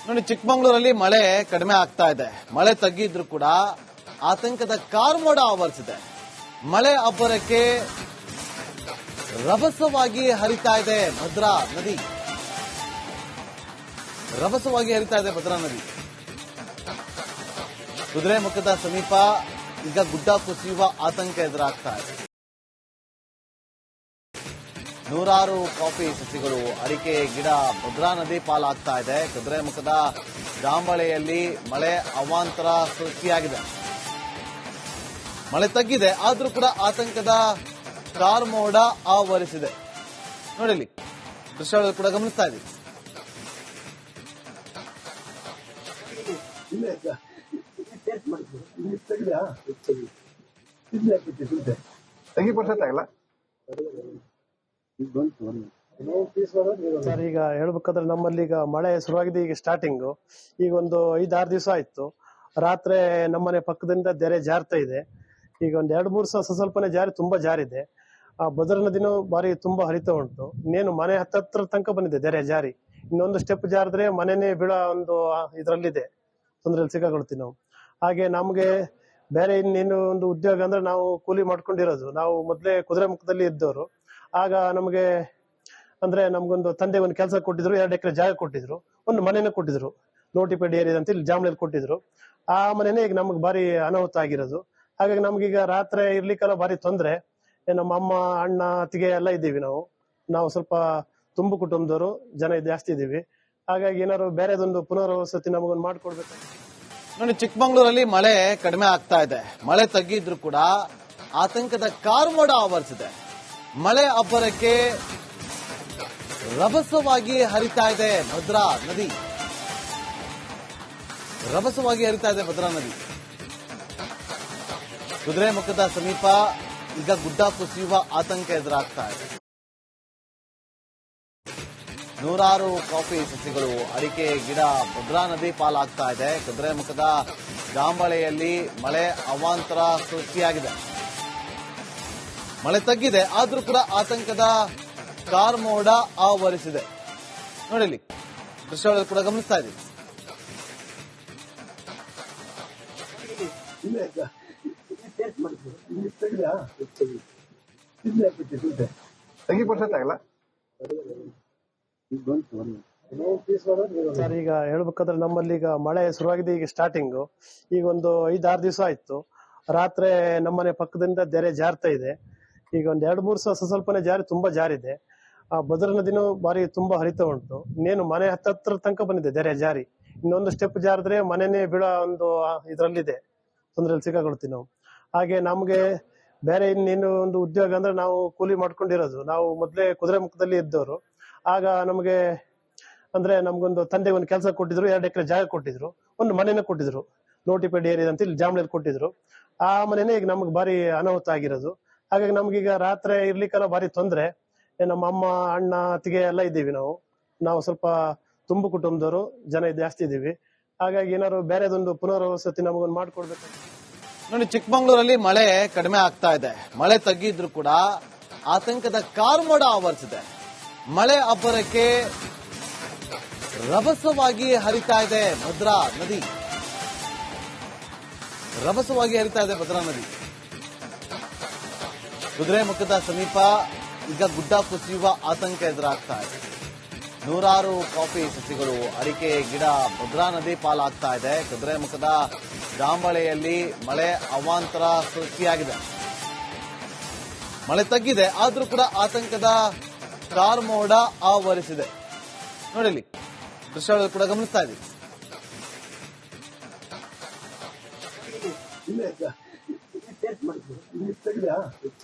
ನೋಡಿ, ಚಿಕ್ಕಮಗಳೂರಲ್ಲಿ ಮಳೆ ಕಡಿಮೆ ಆಗ್ತಾ ಇದೆ. ಮಳೆ ತಗ್ಗಿದ್ರು ಕೂಡ ಆತಂಕದ ಕಾರ್ಮೋಡ ಆವರಿಸಿದೆ. ಮಳೆ ಅಬ್ಬರಕ್ಕೆ ರಭಸವಾಗಿ ಹರಿತಾ ಇದೆ ಭದ್ರಾ ನದಿ. ಕುದುರೆಮುಖದ ಸಮೀಪ ಈಗ ಗುಡ್ಡ ಕುಸಿಯುವ ಆತಂಕ ಎದುರಾಗ್ತಾ ಇದೆ. ನೂರಾರು ಕಾಫಿ ಸಸಿಗಳು, ಅಡಿಕೆ ಗಿಡ ಭದ್ರಾ ನದಿ ಪಾಲಾಗ್ತಾ ಇದೆ. ಕುದುರೆಮುಖದ ಜಾಂಬಳೆಯಲ್ಲಿ ಮಳೆ ಅವಾಂತರ ಸೃಷ್ಟಿಯಾಗಿದೆ. ಮಳೆ ತಗ್ಗಿದೆ, ಆದ್ರೂ ಕೂಡ ಆತಂಕದ ಕಾರ್ಮೋಡ ಆವರಿಸಿದೆ. ನೋಡಿಲಿ, ದೃಶ್ಯಗಳು ಕೂಡ ಗಮನಿಸ್ತಾ ಇದ್ದೀವಿ. ಸರ್, ಈಗ ಹೇಳ್ಬೇಕಾದ್ರೆ ನಮ್ಮಲ್ಲಿ ಈಗ ಮಳೆ ಶುರುವಾಗಿದೆ. ಈಗ ಸ್ಟಾರ್ಟಿಂಗ್ ಈಗ ಒಂದು 5-6 ದಿವಸ ಆಯ್ತು. ರಾತ್ರಿ ನಮ್ಮನೆ ಪಕ್ಕದಿಂದ ತೆರೆ ಜಾರ್ತಾ ಇದೆ. ಈಗ ಒಂದ್ 2-3 ಸ್ವಲ್ಪನೇ ಜಾರಿ, ತುಂಬಾ ಜಾರಿದೆ. ಆ ಭದ್ರಾ ನದಿನೂ ಬಾರಿ ತುಂಬಾ ಹರಿತಾ ಉಂಟು. ಇನ್ನೇನು ಮನೆ ಹತ್ತತ್ರ ತನಕ ಬಂದಿದೆ ತೆರೆ ಜಾರಿ. ಇನ್ನೊಂದು ಸ್ಟೆಪ್ ಜಾರಿದ್ರೆ ಮನೆನೇ ಬೀಳೋ ಒಂದು ಇದ್ರಲ್ಲಿದೆ, ತೊಂದ್ರೆಯಲ್ಲಿ ಸಿಕ್ಕಾಕೊಳ್ತೀವಿ ನಾವು. ಹಾಗೆ ನಮ್ಗೆ ಬೇರೆ ಇನ್ನೇನು ಒಂದು ಉದ್ಯೋಗ ಅಂದ್ರೆ ನಾವು ಕೂಲಿ ಮಾಡ್ಕೊಂಡಿರೋದು. ನಾವು ಮೊದ್ಲೇ ಕುದುರೆಮುಖದಲ್ಲಿ ಇದ್ದವರು. ಆಗ ನಮ್ಗೆ ಅಂದ್ರೆ ನಮ್ಗೊಂದು ತಂದೆ ಒಂದು ಕೆಲಸ ಕೊಟ್ಟಿದ್ರು, 2 ಎಕರೆ ಜಾಗ ಕೊಟ್ಟಿದ್ರು, ಒಂದು ಮನೆನ ಕೊಟ್ಟಿದ್ರು, ನೋಟಿಪೇಡ್ ಏರಿಯಾ ಅಂತ ಇಲ್ಲಿ ಜಾಂಬಳಿಯಲ್ಲಿ ಕೊಟ್ಟಿದ್ರು. ಆ ಮನೆನೇ ಈಗ ನಮ್ಗೆ ಬಾರಿ ಅನಾಹುತ ಆಗಿರೋದು. ಹಾಗಾಗಿ ನಮ್ಗೀಗ ರಾತ್ರಿ ಇರ್ಲಿಕ್ಕೆಲ್ಲ ಬಾರಿ ತೊಂದ್ರೆ. ನಮ್ಮ ಅಮ್ಮ, ಅಣ್ಣ, ಅತ್ತಿಗೆ ಎಲ್ಲ ಇದ್ದೀವಿ ನಾವು ಸ್ವಲ್ಪ ತುಂಬು ಕುಟುಂಬದವರು, ಜನ ಜಾಸ್ತಿ ಇದೀವಿ. ಹಾಗಾಗಿ ಏನಾದ್ರು ಬೇರೆದೊಂದು ಪುನರ್ವಸತಿ ನಮಗೊಂದು ಮಾಡ್ಕೊಡ್ಬೇಕು. ನೋಡಿ, ಚಿಕ್ಕಮಗಳೂರಲ್ಲಿ ಮಳೆ ಕಡಿಮೆ ಆಗ್ತಾ ಇದೆ. ಮಳೆ ತಗ್ಗಿದ್ರು ಕೂಡ ಆತಂಕದ ಕಾರ್ಮೋಡ ಆವರಿಸಿದೆ. ಮಳೆ ಅಬ್ಬರಕ್ಕೆ ರಭಸವಾಗಿ ಹರಿತಾ ಇದೆ ಭದ್ರಾ ನದಿ. ಕುದುರೆಮುಖದ ಸಮೀಪ ಈಗ ಗುಡ್ಡ ಕುಸಿಯುವ ಆತಂಕ ಎದುರಾಗ್ತಾ ಇದೆ. ನೂರಾರು ಕಾಫಿ ಸಸಿಗಳು, ಅಡಿಕೆ ಗಿಡ ಭದ್ರಾ ನದಿ ಪಾಲಾಗ್ತಾ ಇದೆ. ಕುದುರೆಮುಖದ ಜಾಂಬಳೆಯಲ್ಲಿ ಮಳೆ ಅವಾಂತರ ಸೃಷ್ಟಿಯಾಗಿದೆ. ಮಳೆ ತಗ್ಗಿದೆ, ಆದ್ರೂ ಕೂಡ ಆತಂಕದ ಕಾರ್ಮೋಡ ಆವರಿಸಿದೆ. ನೋಡಿಲಿ, ದೃಶ್ಯಗಳು ಕೂಡ ಗಮನಿಸ್ತಾ ಇದ್ದೀವಿ. ಸರ್, ಈಗ ಹೇಳ್ಬೇಕಾದ್ರೆ ನಮ್ಮಲ್ಲಿ ಈಗ ಮಳೆ ಶುರುವಾಗಿದೆ. ಈಗ ಸ್ಟಾರ್ಟಿಂಗ್ ಈಗ ಒಂದು 5-6 ದಿವಸ ಆಯ್ತು. ರಾತ್ರಿ ನಮ್ಮನೆ ಪಕ್ಕದಿಂದ ತೆರೆ ಜಾರ್ತಾ ಇದೆ. ಈಗ ಒಂದ್ 2-3 ಸ್ವಲ್ಪನೇ ಜಾರಿ, ತುಂಬಾ ಜಾರಿದೆ. ಆ ಭದ್ರಾ ನದಿನೂ ಬಾರಿ ತುಂಬಾ ಹರಿತಾ ಉಂಟು. ಇನ್ನೇನು ಮನೆ ಹತ್ತತ್ರ ತನಕ ಬಂದಿದೆ ತೆರೆ ಜಾರಿ. ಇನ್ನೊಂದು ಸ್ಟೆಪ್ ಜಾರಿದ್ರೆ ಮನೆನೇ ಬೀಳೋ ಒಂದು ಇದ್ರಲ್ಲಿದೆ, ತೊಂದ್ರೆಯಲ್ಲಿ ಸಿಕ್ಕಾಕೊಳ್ತೀವಿ ನಾವು. ಹಾಗೆ ನಮ್ಗೆ ಬೇರೆ ಇನ್ನೇನು ಒಂದು ಉದ್ಯೋಗ ಅಂದ್ರೆ ನಾವು ಕೂಲಿ ಮಾಡ್ಕೊಂಡಿರೋದು. ನಾವು ಮೊದ್ಲೇ ಕುದುರೆಮುಖದಲ್ಲಿ ಇದ್ದವರು. ಆಗ ನಮ್ಗೆ ಅಂದ್ರೆ ನಮ್ಗೊಂದು ತಂದೆ ಒಂದು ಕೆಲಸ ಕೊಟ್ಟಿದ್ರು, 2 ಎಕರೆ ಜಾಗ ಕೊಟ್ಟಿದ್ರು, ಒಂದು ಮನೆನ ಕೊಟ್ಟಿದ್ರು, ನೋಟಿಪೇಡ್ ಏರಿಯಾ ಅಂತ ಇಲ್ಲಿ ಜಾಂಬಳಿಯಲ್ಲಿ ಕೊಟ್ಟಿದ್ರು. ಆ ಮನೆನೇ ಈಗ ನಮ್ಗೆ ಬಾರಿ ಅನಾಹುತ ಆಗಿರೋದು. ಹಾಗಾಗಿ ನಮ್ಗೀಗ ರಾತ್ರಿ ಇರ್ಲಿಕ್ಕೆಲ್ಲ ಬಾರಿ ತೊಂದ್ರೆ. ನಮ್ಮ ಅಮ್ಮ, ಅಣ್ಣ, ಅತ್ತಿಗೆ ಎಲ್ಲ ಇದ್ದೀವಿ ನಾವು ಸ್ವಲ್ಪ ತುಂಬು ಕುಟುಂಬದವರು, ಜನ ಜಾಸ್ತಿ ಇದೀವಿ. ಹಾಗಾಗಿ ಏನಾದ್ರು ಬೇರೆದೊಂದು ಪುನರ್ವಸತಿ ನಮಗೊಂದು ಮಾಡ್ಕೊಡ್ಬೇಕು. ನೋಡಿ, ಚಿಕ್ಕಮಗಳೂರಲ್ಲಿ ಮಳೆ ಕಡಿಮೆ ಆಗ್ತಾ ಇದೆ. ಮಳೆ ತಗ್ಗಿದ್ರು ಕೂಡ ಆತಂಕದ ಕಾರ್ಮೋಡ ಆವರಿಸಿದೆ. ಮಳೆ ಅಬ್ಬರಕ್ಕೆ ರಭಸವಾಗಿ ಹರಿತಾ ಇದೆ ಭದ್ರಾ ನದಿ. ಕುದುರೆಮುಖದ ಸಮೀಪ ಈಗ ಗುಡ್ಡ ಕುಸಿಯುವ ಆತಂಕ ಎದುರಾಗ್ತಾ ಇದೆ. ನೂರಾರು ಕಾಫಿ ಸಸಿಗಳು, ಅಡಿಕೆ ಗಿಡ ಭದ್ರಾ ನದಿ ಪಾಲಾಗ್ತಾ ಇದೆ. ಕುದುರೆಮುಖದ ಜಾಂಬಳೆಯಲ್ಲಿ ಮಳೆ ಅವಾಂತರ ಸೃಷ್ಟಿಯಾಗಿದೆ. ಮಳೆ ತಗ್ಗಿದೆ, ಆದ್ರೂ ಕೂಡ ಆತಂಕದ ಕಾರ್ಮೋಡ ಆವರಿಸಿದೆ. ನೋಡಿಲಿ, ದೃಶ್ಯಗಳು ಕೂಡ ಗಮನಿಸ್ತಾ ಇದ್ದೀವಿ.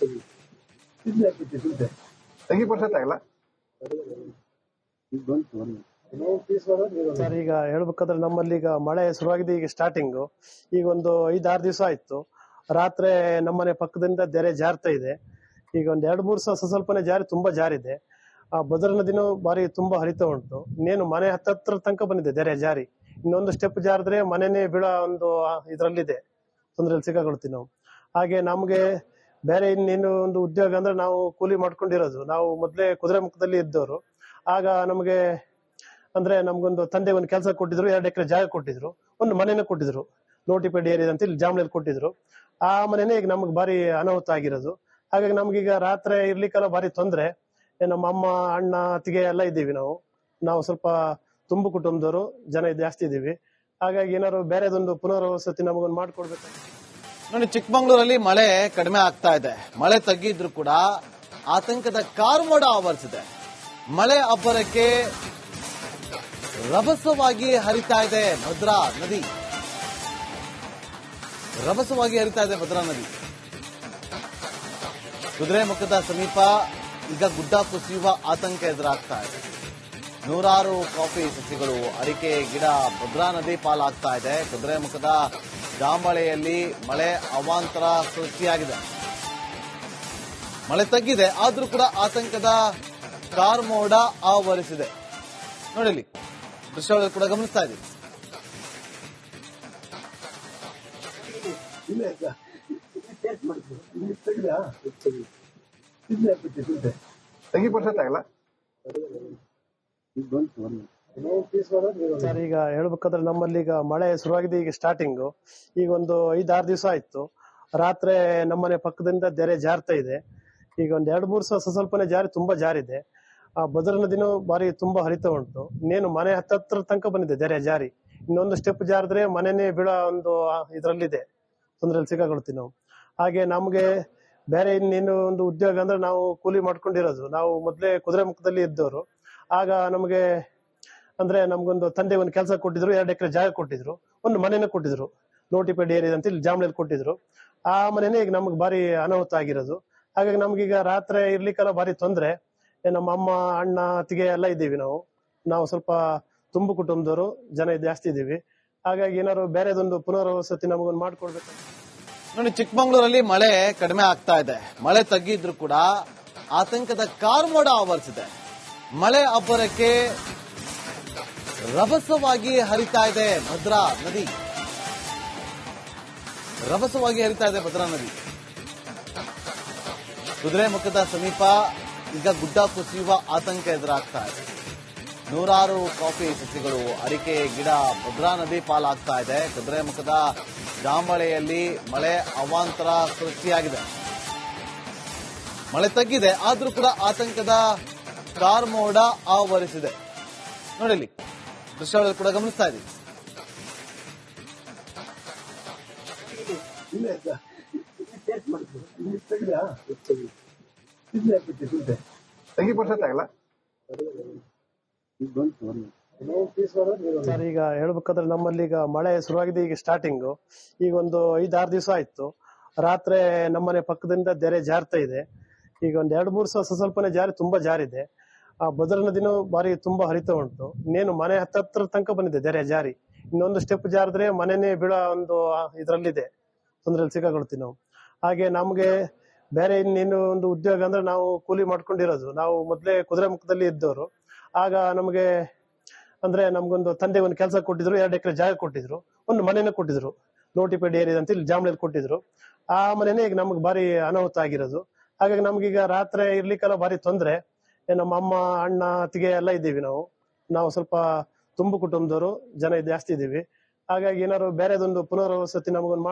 ಸರ್, ಈಗ ಹೇಳ್ಬೇಕಾದ್ರೆ ನಮ್ಮಲ್ಲಿ ಈಗ ಮಳೆ ಶುರುವಾಗಿದೆ. ಈಗ ಸ್ಟಾರ್ಟಿಂಗ್ ಈಗ ಒಂದು 5-6 ದಿವಸ ಆಯ್ತು. ರಾತ್ರಿ ನಮ್ಮನೆ ಪಕ್ಕದಿಂದ ತೆರೆ ಜಾರ್ತಾ ಇದೆ. ಈಗ ಒಂದ್ 2-3 ಸ್ವಲ್ಪನೇ ಜಾರಿ, ತುಂಬಾ ಜಾರಿದೆ. ಆ ಭದ್ರಾ ನದಿನೂ ಬಾರಿ ತುಂಬಾ ಹರಿತಾ ಉಂಟು. ಇನ್ನೇನು ಮನೆ ಹತ್ತತ್ರ ತನಕ ಬಂದಿದೆ ತೆರೆ ಜಾರಿ. ಇನ್ನೊಂದು ಸ್ಟೆಪ್ ಜಾರಿದ್ರೆ ಮನೆನೇ ಬೀಳೋ ಒಂದು ಇದ್ರಲ್ಲಿದೆ, ತೊಂದ್ರೆಯಲ್ಲಿ ಸಿಕ್ಕಾಕೊಳ್ತೀವಿ ನಾವು. ಹಾಗೆ ನಮ್ಗೆ ಬೇರೆ ಇನ್ನೇನು ಒಂದು ಉದ್ಯೋಗ ಅಂದ್ರೆ ನಾವು ಕೂಲಿ ಮಾಡ್ಕೊಂಡಿರೋದು. ನಾವು ಮೊದ್ಲೇ ಕುದುರೆಮುಖದಲ್ಲಿ ಇದ್ದವರು. ಆಗ ನಮ್ಗೆ ಅಂದ್ರೆ ನಮ್ಗೊಂದು ತಂದೆ ಒಂದು ಕೆಲಸ ಕೊಟ್ಟಿದ್ರು, 2 ಎಕರೆ ಜಾಗ ಕೊಟ್ಟಿದ್ರು, ಒಂದು ಮನೆನ ಕೊಟ್ಟಿದ್ರು, ನೋಟಿಪೇಡ್ ಏರಿಯಾ ಅಂತ ಇಲ್ಲಿ ಜಾಮ್ನಲ್ಲಿ ಕೊಟ್ಟಿದ್ರು. ಆ ಮನೆನೇ ಈಗ ನಮ್ಗೆ ಬಾರಿ ಅನಾಹುತ ಆಗಿರೋದು. ಹಾಗಾಗಿ ನಮ್ಗೀಗ ರಾತ್ರಿ ಇರ್ಲಿಕ್ಕೆಲ್ಲ ಬಾರಿ ತೊಂದ್ರೆ. ನಮ್ಮ ಅಮ್ಮ, ಅಣ್ಣ, ಅತ್ತಿಗೆ ಎಲ್ಲ ಇದ್ದೀವಿ ನಾವು. ನಾವು ಸ್ವಲ್ಪ ತುಂಬು ಕುಟುಂಬದವರು, ಜನ ಜಾಸ್ತಿ ಇದ್ದೀವಿ. ಹಾಗಾಗಿ ಏನಾದ್ರು ಬೇರೆದೊಂದು ಪುನರ್ವಸತಿ ನಮಗೊಂದು ಮಾಡ್ಕೊಡ್ಬೇಕು. ನೋಡಿ, ಚಿಕ್ಕಮಗಳೂರಲ್ಲಿ ಮಳೆ ಕಡಿಮೆ ಆಗ್ತಾ ಇದೆ. ಮಳೆ ತಗ್ಗಿದ್ರು ಕೂಡ ಆತಂಕದ ಕಾರ್ಮೋಡ ಆವರಿಸಿದೆ. ಮಳೆ ಅಬ್ಬರಕ್ಕೆ ರಭಸವಾಗಿ ಹರಿತಾ ಇದೆ ಭದ್ರಾ ನದಿ. ಕುದುರೆಮುಖದ ಸಮೀಪ ಈಗ ಗುಡ್ಡ ಕುಸಿಯುವ ಆತಂಕ ಎದುರಾಗ್ತಾ ಇದೆ. ನೂರಾರು ಕಾಫಿ ಸಸಿಗಳು, ಅಡಿಕೆ ಗಿಡ ಭದ್ರಾ ನದಿ ಪಾಲಾಗ್ತಾ ಇದೆ. ಕುದುರೆಮುಖದ ಜಾಂಬಳೆಯಲ್ಲಿ ಮಳೆ ಅವಾಂತರ ಸೃಷ್ಟಿಯಾಗಿದೆ. ಮಳೆ ತಗ್ಗಿದೆ, ಆದ್ರೂ ಕೂಡ ಆತಂಕದ ಕಾರ್ಮೋಡ ಆವರಿಸಿದೆ. ನೋಡಿಲಿ, ದೃಶ್ಯಾವಳಿ ಕೂಡ ಗಮನಿಸ್ತಾ ಇದ್ದೀವಿ. ಸರ್, ಈಗ ಹೇಳ್ಬೇಕಾದ್ರೆ ನಮ್ಮಲ್ಲಿ ಈಗ ಮಳೆ ಶುರುವಾಗಿದೆ. ಈಗ ಸ್ಟಾರ್ಟಿಂಗ್ ಈಗ ಒಂದು 5-6 ದಿವಸ ಆಯ್ತು. ರಾತ್ರಿ ನಮ್ಮನೆ ಪಕ್ಕದಿಂದ ತೆರೆ ಜಾರ್ತಾ ಇದೆ. ಈಗ ಒಂದ್ 2-3 ಸ್ವಲ್ಪನೇ ಜಾರಿ, ತುಂಬಾ ಜಾರಿದೆ. ಆ ಭದ್ರಾ ನದಿನೂ ಬಾರಿ ತುಂಬಾ ಹರಿತಾ ಉಂಟು. ಇನ್ನೇನು ಮನೆ ಹತ್ತತ್ರ ತನಕ ಬಂದಿದೆ ತೆರೆ ಜಾರಿ. ಇನ್ನೊಂದು ಸ್ಟೆಪ್ ಜಾರಿದ್ರೆ ಮನೆನೇ ಬೀಳೋ ಒಂದು ಇದ್ರಲ್ಲಿದೆ, ತೊಂದ್ರೆಯಲ್ಲಿ ಸಿಕ್ಕಾಕೊಳ್ತೀವಿ ನಾವು. ಹಾಗೆ ನಮ್ಗೆ ಬೇರೆ ಇನ್ನೇನು ಒಂದು ಉದ್ಯೋಗ ಅಂದ್ರೆ ನಾವು ಕೂಲಿ ಮಾಡ್ಕೊಂಡಿರೋದು. ನಾವು ಮೊದ್ಲೇ ಕುದುರೆಮುಖದಲ್ಲಿ ಇದ್ದವರು. ಆಗ ನಮ್ಗೆ ಅಂದ್ರೆ ನಮ್ಗೊಂದು ತಂದೆ ಒಂದು ಕೆಲಸ ಕೊಟ್ಟಿದ್ರು, 2 ಎಕರೆ ಜಾಗ ಕೊಟ್ಟಿದ್ರು, ಒಂದು ಮನೆನ ಕೊಟ್ಟಿದ್ರು, ನೋಟಿಪೇಡ್ ಏರಿಯಾ ಅಂತ ಇಲ್ಲಿ ಜಾಮ್ನಲ್ಲಿ ಕೊಟ್ಟಿದ್ರು. ಆ ಮನೆನೇ ಈಗ ನಮ್ಗೆ ಬಾರಿ ಅನಾಹುತ ಆಗಿರೋದು. ಹಾಗಾಗಿ ನಮ್ಗೀಗ ರಾತ್ರಿ ಇರ್ಲಿಕ್ಕೆಲ್ಲ ಬಾರಿ ತೊಂದ್ರೆ. ನಮ್ಮ ಅಮ್ಮ, ಅಣ್ಣ, ಅತ್ತಿಗೆ ಎಲ್ಲ ಇದ್ದೀವಿ ನಾವು. ನಾವು ಸ್ವಲ್ಪ ತುಂಬು ಕುಟುಂಬದವರು, ಜನ ಜಾಸ್ತಿ ಇದ್ದೀವಿ. ಹಾಗಾಗಿ ಏನಾದ್ರು ಬೇರೆದೊಂದು ಪುನರ್ವಸತಿ ನಮಗೊಂದು ಮಾಡ್ಕೊಡ್ಬೇಕು. ನೋಡಿ, ಚಿಕ್ಕಮಗಳೂರಲ್ಲಿ ಮಳೆ ಕಡಿಮೆ ಆಗ್ತಾ ಇದೆ. ಮಳೆ ತಗ್ಗಿದ್ರು ಕೂಡ ಆತಂಕದ ಕಾರ್ಮೋಡ ಆವರಿಸಿದೆ. ಮಳೆ ಅಬ್ಬರಕ್ಕೆ ರಭಸವಾಗಿ ಹರಿತಾ ಇದೆ ಭದ್ರಾ ನದಿ. ಕುದುರೆಮುಖದ ಸಮೀಪ ಈಗ ಗುಡ್ಡ ಕುಸಿಯುವ ಆತಂಕ ಎದುರಾಗ್ತಾ ಇದೆ. ನೂರಾರು ಕಾಫಿ ಸಸಿಗಳು, ಅಡಿಕೆ ಗಿಡ ಭದ್ರಾ ನದಿ ಪಾಲಾಗ್ತಾ ಇದೆ. ಕುದುರೆಮುಖದ ಜಾಂಬಳೆಯಲ್ಲಿ ಮಳೆ ಅವಾಂತರ ಸೃಷ್ಟಿಯಾಗಿದೆ. ಮಳೆ ತಗ್ಗಿದೆ, ಆದ್ರೂ ಕೂಡ ಆತಂಕದ ಕಾರ್ಮೋಡ ಆವರಿಸಿದೆ. ನೋಡಿಲಿ, ದೃಶ್ಯಾವಳಿ ಕೂಡ ಗಮನಿಸ್ತಾ ಇದ್ದೀವಿ. ಸರ್, ಈಗ ಹೇಳ್ಬೇಕಾದ್ರೆ ನಮ್ಮಲ್ಲಿ ಈಗ ಮಳೆ ಶುರುವಾಗಿದೆ. ಈಗ ಸ್ಟಾರ್ಟಿಂಗ್ ಈಗ ಒಂದು 5-6 ದಿವಸ ಆಯ್ತು. ರಾತ್ರಿ ನಮ್ಮನೆ ಪಕ್ಕದಿಂದ ತೆರೆ ಜಾರ್ತಾ ಇದೆ. ಈಗ ಒಂದ್ 2-3 ಸ್ವಲ್ಪನೇ ಜಾರಿ, ತುಂಬಾ ಜಾರಿದೆ. ಆ ಭದ್ರಾ ನದಿನೂ ಬಾರಿ ತುಂಬಾ ಹರಿತಾ ಉಂಟು. ಇನ್ನೇನು ಮನೆ ಹತ್ತತ್ರ ತನಕ ಬಂದಿದೆ ತೆರೆ ಜಾರಿ. ಇನ್ನೊಂದು ಸ್ಟೆಪ್ ಜಾರಿದ್ರೆ ಮನೆನೇ ಬೀಳೋ ಒಂದು ಇದ್ರಲ್ಲಿದೆ, ತೊಂದ್ರೆಯಲ್ಲಿ ಸಿಕ್ಕಾಕೊಳ್ತೀವಿ ನಾವು. ಹಾಗೆ ನಮ್ಗೆ ಬೇರೆ ಇನ್ನೇನು ಒಂದು ಉದ್ಯೋಗ ಅಂದ್ರೆ ನಾವು ಕೂಲಿ ಮಾಡ್ಕೊಂಡಿರೋದು. ನಾವು ಮೊದ್ಲೇ ಕುದುರೆಮುಖದಲ್ಲಿ ಇದ್ದವರು. ಆಗ ನಮ್ಗೆ ಅಂದ್ರೆ ನಮ್ಗೊಂದು ತಂದೆ ಒಂದು ಕೆಲಸ ಕೊಟ್ಟಿದ್ರು, 2 ಎಕರೆ ಜಾಗ ಕೊಟ್ಟಿದ್ರು, ಒಂದು ಮನೆನ ಕೊಟ್ಟಿದ್ರು, ನೋಟಿಪೇಡ್ ಏರಿಯಾ ಅಂತ ಇಲ್ಲಿ ಜಾಮ್ನಲ್ಲಿ ಕೊಟ್ಟಿದ್ರು. ಆ ಮನೆನೇ ಈಗ ನಮ್ಗೆ ಬಾರಿ ಅನಾಹುತ ಆಗಿರೋದು. ಹಾಗಾಗಿ ನಮ್ಗೀಗ ರಾತ್ರಿ ಇರ್ಲಿಕ್ಕೆಲ್ಲ ಬಾರಿ ತೊಂದ್ರೆ. ನಮ್ಮ ಅಮ್ಮ, ಅಣ್ಣ, ಅತ್ತಿಗೆ ಎಲ್ಲ ಇದ್ದೀವಿ ನಾವು. ನಾವು ಸ್ವಲ್ಪ ತುಂಬು ಕುಟುಂಬದವರು, ಜನ ಜಾಸ್ತಿ ಇದ್ದೀವಿ. ಹಾಗಾಗಿ ಏನಾದ್ರು ಬೇರೆದೊಂದು ಪುನರ್ವಸತಿ ನಮಗೊಂದು